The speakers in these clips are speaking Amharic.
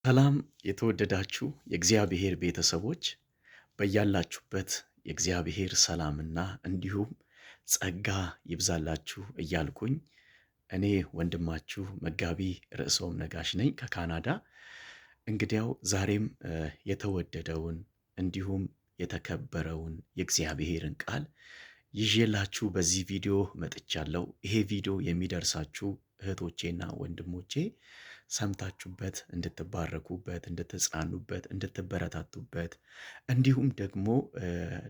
ሰላም የተወደዳችሁ የእግዚአብሔር ቤተሰቦች በያላችሁበት የእግዚአብሔር ሰላምና እንዲሁም ጸጋ ይብዛላችሁ እያልኩኝ እኔ ወንድማችሁ መጋቢ ርዕሶም ነጋሽ ነኝ ከካናዳ። እንግዲያው ዛሬም የተወደደውን እንዲሁም የተከበረውን የእግዚአብሔርን ቃል ይዤላችሁ በዚህ ቪዲዮ መጥቻለሁ። ይሄ ቪዲዮ የሚደርሳችሁ እህቶቼና ወንድሞቼ ሰምታችሁበት እንድትባረኩበት፣ እንድትጽናኑበት፣ እንድትበረታቱበት እንዲሁም ደግሞ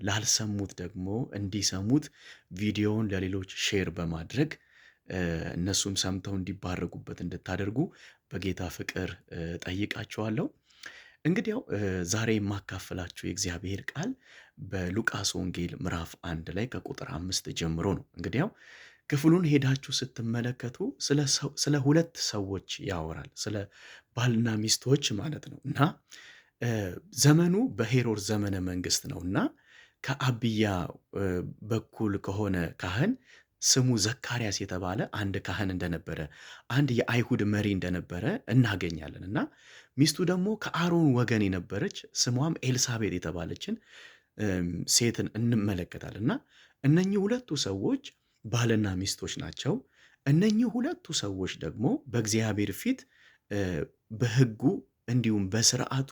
ላልሰሙት ደግሞ እንዲሰሙት ቪዲዮውን ለሌሎች ሼር በማድረግ እነሱም ሰምተው እንዲባረኩበት እንድታደርጉ በጌታ ፍቅር ጠይቃችኋለሁ። እንግዲያው ዛሬ የማካፈላችሁ የእግዚአብሔር ቃል በሉቃስ ወንጌል ምዕራፍ 1 ላይ ከቁጥር 5 ጀምሮ ነው። እንግዲያው ክፍሉን ሄዳችሁ ስትመለከቱ ስለ ሁለት ሰዎች ያወራል። ስለ ባልና ሚስቶች ማለት ነው። እና ዘመኑ በሄሮድስ ዘመነ መንግስት ነው እና ከአብያ በኩል ከሆነ ካህን ስሙ ዘካርያስ የተባለ አንድ ካህን እንደነበረ፣ አንድ የአይሁድ መሪ እንደነበረ እናገኛለን። እና ሚስቱ ደግሞ ከአሮን ወገን የነበረች ስሟም ኤልሳቤጥ የተባለችን ሴትን እንመለከታለን። እና እነኚህ ሁለቱ ሰዎች ባልና ሚስቶች ናቸው። እነኚህ ሁለቱ ሰዎች ደግሞ በእግዚአብሔር ፊት በሕጉ እንዲሁም በስርዓቱ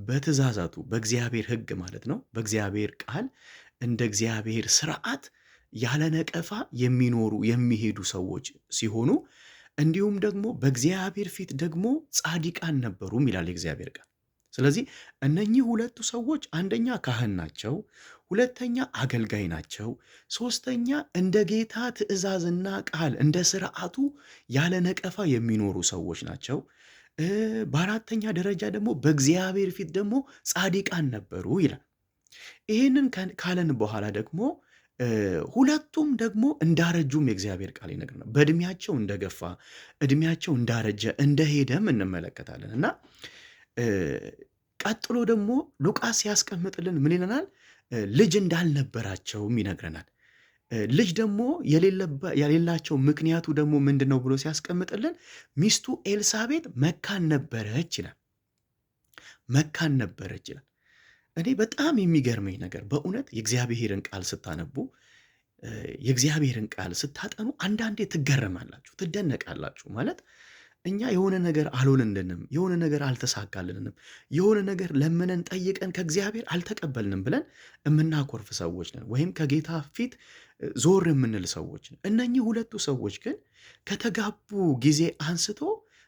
በትእዛዛቱ በእግዚአብሔር ሕግ ማለት ነው፣ በእግዚአብሔር ቃል እንደ እግዚአብሔር ስርዓት ያለ ነቀፋ የሚኖሩ የሚሄዱ ሰዎች ሲሆኑ እንዲሁም ደግሞ በእግዚአብሔር ፊት ደግሞ ጻድቃን ነበሩም ይላል የእግዚአብሔር ቃል። ስለዚህ እነኚህ ሁለቱ ሰዎች አንደኛ ካህን ናቸው፣ ሁለተኛ አገልጋይ ናቸው፣ ሶስተኛ እንደ ጌታ ትእዛዝና ቃል እንደ ስርዓቱ ያለ ነቀፋ የሚኖሩ ሰዎች ናቸው። በአራተኛ ደረጃ ደግሞ በእግዚአብሔር ፊት ደግሞ ጻድቃን ነበሩ ይላል። ይህንን ካለን በኋላ ደግሞ ሁለቱም ደግሞ እንዳረጁም የእግዚአብሔር ቃል ይነግረናል። በእድሜያቸው እንደገፋ እድሜያቸው እንዳረጀ እንደሄደም እንመለከታለን። እና ቀጥሎ ደግሞ ሉቃስ ሲያስቀምጥልን ምን ይለናል? ልጅ እንዳልነበራቸውም ይነግረናል። ልጅ ደግሞ የሌላቸው ምክንያቱ ደግሞ ምንድን ነው ብሎ ሲያስቀምጥልን ሚስቱ ኤልሳቤጥ መካን ነበረች ይላል። መካን ነበረች ይላል። እኔ በጣም የሚገርመኝ ነገር በእውነት የእግዚአብሔርን ቃል ስታነቡ የእግዚአብሔርን ቃል ስታጠኑ አንዳንዴ ትገረማላችሁ፣ ትደነቃላችሁ። ማለት እኛ የሆነ ነገር አልሆንልንም፣ የሆነ ነገር አልተሳካልንም፣ የሆነ ነገር ለምነን ጠይቀን ከእግዚአብሔር አልተቀበልንም ብለን የምናኮርፍ ሰዎች ነን፣ ወይም ከጌታ ፊት ዞር የምንል ሰዎች ነን። እነኚህ ሁለቱ ሰዎች ግን ከተጋቡ ጊዜ አንስቶ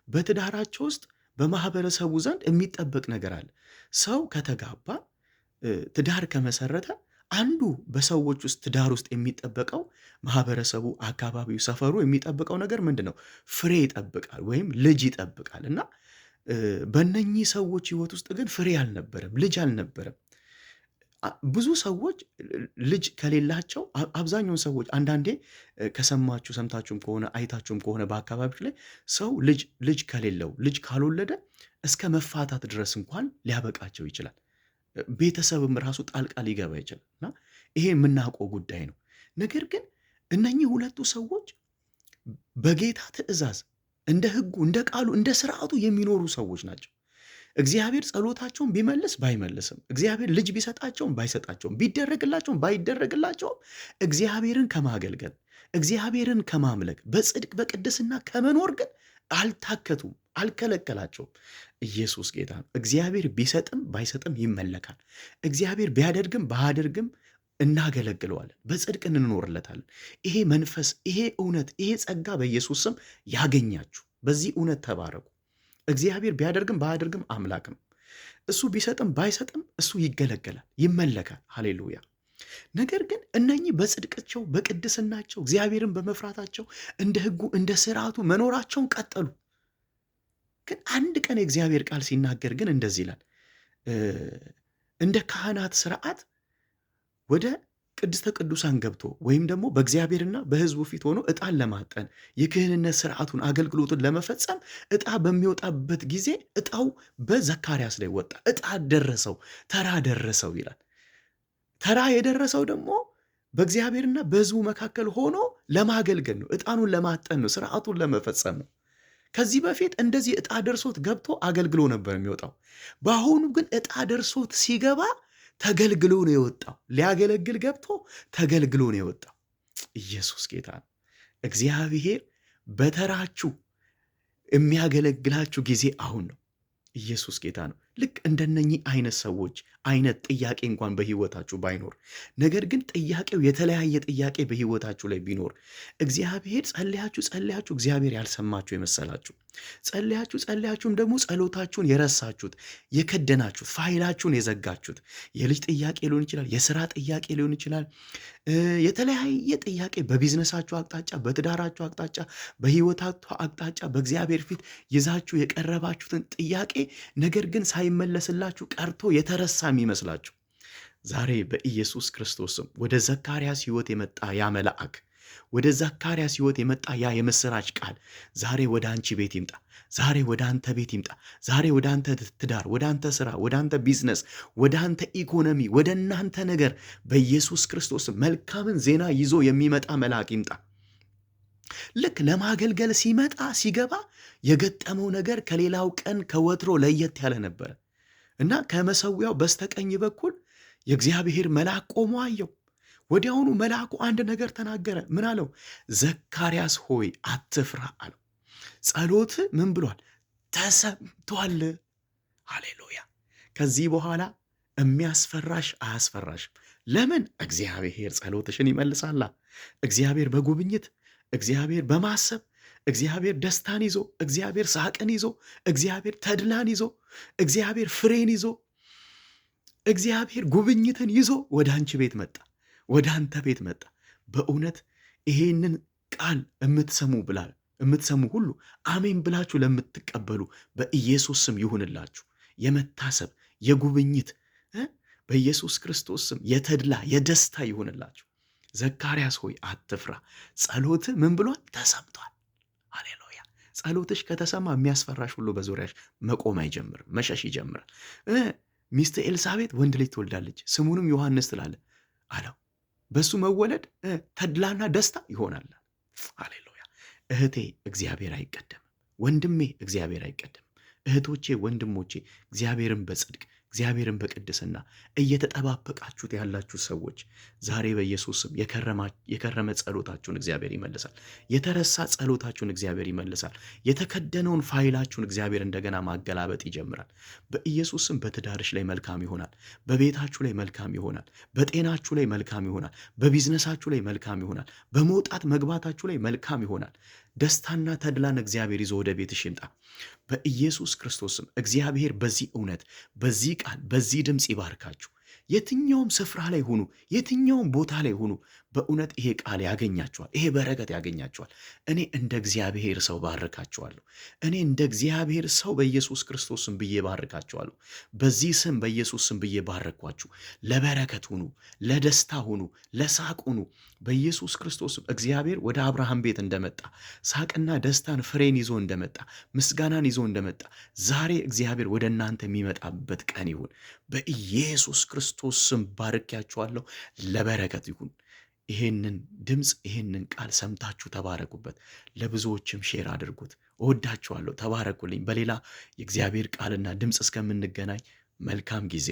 በትዳራቸው ውስጥ በማህበረሰቡ ዘንድ የሚጠበቅ ነገር አለ። ሰው ከተጋባ ትዳር ከመሰረተ አንዱ በሰዎች ውስጥ ትዳር ውስጥ የሚጠበቀው ማህበረሰቡ፣ አካባቢው፣ ሰፈሩ የሚጠብቀው ነገር ምንድን ነው? ፍሬ ይጠብቃል ወይም ልጅ ይጠብቃል። እና በእነኚህ ሰዎች ህይወት ውስጥ ግን ፍሬ አልነበረም፣ ልጅ አልነበረም። ብዙ ሰዎች ልጅ ከሌላቸው አብዛኛውን ሰዎች አንዳንዴ ሰምታችሁም ከሆነ አይታችሁም ከሆነ በአካባቢዎች ላይ ሰው ልጅ ከሌለው ልጅ ካልወለደ እስከ መፋታት ድረስ እንኳን ሊያበቃቸው ይችላል። ቤተሰብም ራሱ ጣልቃ ሊገባ ይችላል። እና ይሄ የምናውቀው ጉዳይ ነው። ነገር ግን እነኚህ ሁለቱ ሰዎች በጌታ ትእዛዝ እንደ ሕጉ እንደ ቃሉ እንደ ስርዓቱ የሚኖሩ ሰዎች ናቸው። እግዚአብሔር ጸሎታቸውን ቢመልስ ባይመልስም፣ እግዚአብሔር ልጅ ቢሰጣቸውም ባይሰጣቸውም፣ ቢደረግላቸውም ባይደረግላቸውም እግዚአብሔርን ከማገልገል እግዚአብሔርን ከማምለክ በጽድቅ በቅድስና ከመኖር ግን አልታከቱም፣ አልከለከላቸውም። ኢየሱስ ጌታ ነው። እግዚአብሔር ቢሰጥም ባይሰጥም ይመለካል። እግዚአብሔር ቢያደርግም ባያደርግም እናገለግለዋለን፣ በጽድቅ እንኖርለታለን። ይሄ መንፈስ፣ ይሄ እውነት፣ ይሄ ጸጋ በኢየሱስ ስም ያገኛችሁ። በዚህ እውነት ተባረኩ። እግዚአብሔር ቢያደርግም ባያደርግም አምላክ ነው። እሱ ቢሰጥም ባይሰጥም እሱ ይገለገላል፣ ይመለካል። ሃሌሉያ። ነገር ግን እነኚህ በጽድቃቸው በቅድስናቸው እግዚአብሔርን በመፍራታቸው እንደ ሕጉ እንደ ስርዓቱ መኖራቸውን ቀጠሉ። ግን አንድ ቀን የእግዚአብሔር ቃል ሲናገር ግን እንደዚህ ይላል። እንደ ካህናት ስርዓት ወደ ቅድስተ ቅዱሳን ገብቶ ወይም ደግሞ በእግዚአብሔርና በሕዝቡ ፊት ሆኖ ዕጣን ለማጠን የክህንነት ስርዓቱን አገልግሎቱን ለመፈጸም ዕጣ በሚወጣበት ጊዜ ዕጣው በዘካርያስ ላይ ወጣ። ዕጣ ደረሰው፣ ተራ ደረሰው ይላል። ተራ የደረሰው ደግሞ በእግዚአብሔርና በሕዝቡ መካከል ሆኖ ለማገልገል ነው። ዕጣኑን ለማጠን ነው። ስርዓቱን ለመፈጸም ነው። ከዚህ በፊት እንደዚህ ዕጣ ደርሶት ገብቶ አገልግሎ ነበር የሚወጣው። በአሁኑ ግን ዕጣ ደርሶት ሲገባ ተገልግሎ ነው የወጣው። ሊያገለግል ገብቶ ተገልግሎ ነው የወጣው። ኢየሱስ ጌታ ነው። እግዚአብሔር በተራችሁ የሚያገለግላችሁ ጊዜ አሁን ነው። ኢየሱስ ጌታ ነው። ልክ እንደነኚህ አይነት ሰዎች አይነት ጥያቄ እንኳን በህይወታችሁ ባይኖር፣ ነገር ግን ጥያቄው የተለያየ ጥያቄ በህይወታችሁ ላይ ቢኖር፣ እግዚአብሔር ጸልያችሁ እግዚአብሔር ያልሰማችሁ የመሰላችሁ፣ ጸልያችሁም ደግሞ ጸሎታችሁን የረሳችሁት፣ የከደናችሁት፣ ፋይላችሁን የዘጋችሁት፣ የልጅ ጥያቄ ሊሆን ይችላል፣ የስራ ጥያቄ ሊሆን ይችላል፣ የተለያየ ጥያቄ በቢዝነሳችሁ አቅጣጫ፣ በትዳራችሁ አቅጣጫ፣ በህይወታችሁ አቅጣጫ በእግዚአብሔር ፊት ይዛችሁ የቀረባችሁትን ጥያቄ ነገር ግን ሳይመለስላችሁ ቀርቶ የተረሳ የሚመስላችሁ ዛሬ በኢየሱስ ክርስቶስም ወደ ዘካርያስ ህይወት የመጣ ያ መልአክ፣ ወደ ዘካርያስ ህይወት የመጣ ያ የምስራች ቃል ዛሬ ወደ አንቺ ቤት ይምጣ። ዛሬ ወደ አንተ ቤት ይምጣ። ዛሬ ወደ አንተ ትዳር፣ ወደ አንተ ስራ፣ ወደ አንተ ቢዝነስ፣ ወደ አንተ ኢኮኖሚ፣ ወደ እናንተ ነገር በኢየሱስ ክርስቶስም መልካምን ዜና ይዞ የሚመጣ መልአክ ይምጣ። ልክ ለማገልገል ሲገባ የገጠመው ነገር ከሌላው ቀን ከወትሮ ለየት ያለ ነበረ እና ከመሰዊያው በስተቀኝ በኩል የእግዚአብሔር መልአክ ቆሞ አየው። ወዲያውኑ መልአኩ አንድ ነገር ተናገረ። ምን አለው? ዘካርያስ ሆይ አትፍራ አለው። ጸሎት ምን ብሏል? ተሰምቷል። ሃሌሉያ። ከዚህ በኋላ የሚያስፈራሽ አያስፈራሽም። ለምን? እግዚአብሔር ጸሎትሽን ይመልሳላ። እግዚአብሔር በጉብኝት፣ እግዚአብሔር በማሰብ፣ እግዚአብሔር ደስታን ይዞ፣ እግዚአብሔር ሳቅን ይዞ፣ እግዚአብሔር ተድላን ይዞ፣ እግዚአብሔር ፍሬን ይዞ፣ እግዚአብሔር ጉብኝትን ይዞ ወደ አንቺ ቤት መጣ፣ ወደ አንተ ቤት መጣ። በእውነት ይሄንን ቃል የምትሰሙ ሁሉ አሜን ብላችሁ ለምትቀበሉ በኢየሱስ ስም ይሁንላችሁ። የመታሰብ የጉብኝት በኢየሱስ ክርስቶስ ስም የተድላ የደስታ ይሁንላችሁ። ዘካርያስ ሆይ አትፍራ፣ ጸሎት ምን ብሏል? ተሰምቷል። ሃሌሉያ። ጸሎትሽ ከተሰማ የሚያስፈራሽ ሁሉ በዙሪያሽ መቆም አይጀምርም፣ መሸሽ ይጀምራል። ሚስት ኤልሳቤጥ ወንድ ልጅ ትወልዳለች፣ ስሙንም ዮሐንስ ትላለ አለው። በሱ መወለድ ተድላና ደስታ ይሆናል። ሃሌሉያ። እህቴ እግዚአብሔር አይቀደምም፣ ወንድሜ እግዚአብሔር አይቀደምም። እህቶቼ ወንድሞቼ፣ እግዚአብሔርን በጽድቅ እግዚአብሔርን በቅድስና እየተጠባበቃችሁት ያላችሁ ሰዎች ዛሬ በኢየሱስም የከረመ ጸሎታችሁን እግዚአብሔር ይመልሳል። የተረሳ ጸሎታችሁን እግዚአብሔር ይመልሳል። የተከደነውን ፋይላችሁን እግዚአብሔር እንደገና ማገላበጥ ይጀምራል። በኢየሱስም በትዳርሽ ላይ መልካም ይሆናል። በቤታችሁ ላይ መልካም ይሆናል። በጤናችሁ ላይ መልካም ይሆናል። በቢዝነሳችሁ ላይ መልካም ይሆናል። በመውጣት መግባታችሁ ላይ መልካም ይሆናል። ደስታና ተድላን እግዚአብሔር ይዞ ወደ ቤትሽ ይምጣ በኢየሱስ ክርስቶስም። እግዚአብሔር በዚህ እውነት፣ በዚህ ቃል፣ በዚህ ድምፅ ይባርካችሁ። የትኛውም ስፍራ ላይ ሁኑ፣ የትኛውም ቦታ ላይ ሁኑ፣ በእውነት ይሄ ቃል ያገኛችኋል፣ ይሄ በረከት ያገኛችኋል። እኔ እንደ እግዚአብሔር ሰው ባርካችኋለሁ። እኔ እንደ እግዚአብሔር ሰው በኢየሱስ ክርስቶስ ስም ብዬ ባርካችኋለሁ። በዚህ ስም በኢየሱስ ስም ብዬ ባረኳችሁ። ለበረከት ሁኑ፣ ለደስታ ሁኑ፣ ለሳቅ ሁኑ በኢየሱስ ክርስቶስም። እግዚአብሔር ወደ አብርሃም ቤት እንደመጣ ሳቅና ደስታን ፍሬን ይዞ እንደመጣ ምስጋናን ይዞ እንደመጣ ዛሬ እግዚአብሔር ወደ እናንተ የሚመጣበት ቀን ይሁን በኢየሱስ ክርስቶስ ስም ባርኪያችኋለሁ። ለበረከት ይሁን። ይሄንን ድምፅ ይሄንን ቃል ሰምታችሁ ተባረኩበት። ለብዙዎችም ሼር አድርጉት። እወዳችኋለሁ። ተባረኩልኝ። በሌላ የእግዚአብሔር ቃልና ድምፅ እስከምንገናኝ መልካም ጊዜ